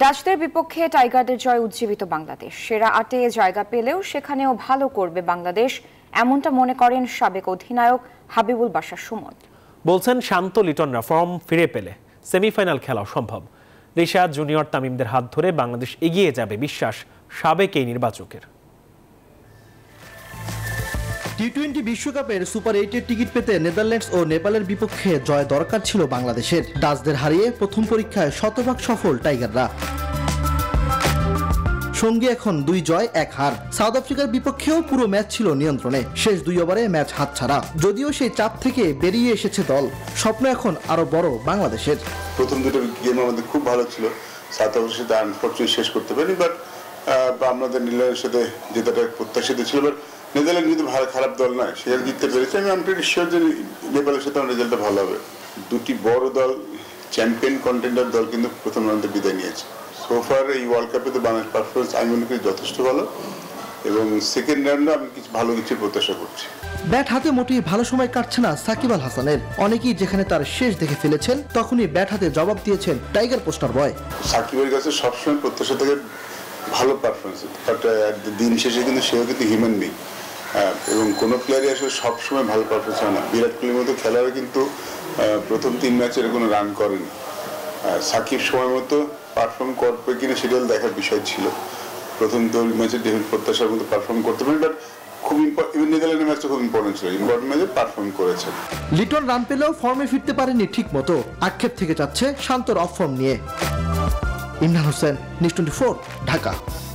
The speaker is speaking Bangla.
ডাচদের বিপক্ষে টাইগারদের জয় উজ্জীবিত বাংলাদেশ। সেরা ৮-এ জায়গা পেলেও সেখানেও ভালো করবে বাংলাদেশ, এমনটা মনে করেন সাবেক অধিনায়ক হাবিবুল বাশার সুমন। বলছেন শান্ত লিটনরা ফর্ম ফিরে পেলে সেমিফাইনাল খেলা সম্ভব। রিশাদ, জুনিয়র, তামিমদের হাত ধরে বাংলাদেশ এগিয়ে যাবে, বিশ্বাস সাবেক এই নির্বাচকের। টি-20 বিশ্বকাপের সুপার 8-এর টিকিট পেতে নেদারল্যান্ডস ও নেপালের বিপক্ষে জয় দরকার ছিল বাংলাদেশের। ডাচদের হারিয়ে প্রথম পরীক্ষায় শতভাগ সফল টাইগাররা। সঙ্গে এখন 2 জয় 1 হার। সাউথ আফ্রিকার বিপক্ষেও পুরো ম্যাচ ছিল নিয়ন্ত্রণে, শেষ 2 ওভারে ম্যাচ হাতছাড়া। যদিও সেই চাপ থেকে বেরিয়ে এসেছে দল, স্বপ্ন এখন আরো বড় বাংলাদেশের। প্রথম দুটো গেম আমাদের খুব ভালো ছিল, সাউথ আফ্রিকার সাথে আনফরচুনেটলি শেষ করতে পারি, বাট আমাদের নেদারল্যান্ডের সাথে জেতাটা প্রত্যাশিত ছিল। বাট নেদারল্যান্ড কিন্তু খারাপ দল নয়, সে জিততে পেরেছে। আমি প্রিটি শিওর যে নেপালের সাথে আমার রেজাল্টটা ভালো হবে। দুটি বড় দল, চ্যাম্পিয়ন কন্টেন্ডার দল কিন্তু প্রথম রাউন্ডে বিদায় নিয়েছে। সোফার এই ওয়ার্ল্ড কাপে তো বাংলাদেশ পারফরমেন্স আমি মনে করি যথেষ্ট ভালো, এবং সেকেন্ড রাউন্ডে আমি ভালো কিছু প্রত্যাশা করছি। ব্যাট হাতে মোটেই ভালো সময় কাটছে না সাকিব আল হাসানের। অনেকেই যেখানে তার শেষ দেখে ফেলেছেন, তখনই ব্যাট হাতে জবাব দিয়েছেন টাইগার পোস্টার বয়। সাকিবের কাছে সবসময় প্রত্যাশা থেকে ভালো পারফরমেন্স, বাট দিন শেষে কিন্তু সেও কিন্তু হিউম্যান বিং, এবং কোনো প্লেয়ারই আসলে সবসময় ভালো পারফরমেন্স হয় না। বিরাট কোহলির মতো খেলোয়াড় কিন্তু প্রথম 3 ম্যাচে কোনো রান করেনি। সাকিব সময় মতো পারফর্ম করবে কিনা সেটা দেখার বিষয় ছিল। প্রথম 2 ম্যাচে প্রত্যাশার মতো পারফর্ম করতে পারেন, বাট খুব নেদারল্যান্ডের ম্যাচটা খুব ইম্পর্টেন্ট ছিল, ইম্পর্টেন্ট ম্যাচে পারফর্ম করেছে। লিটন রান পেলেও ফর্মে ফিরতে পারেনি ঠিক মতো, আক্ষেপ থেকে যাচ্ছে শান্তর অফ ফর্ম নিয়ে। ইমরান হোসেন, নিউজ 24, ঢাকা।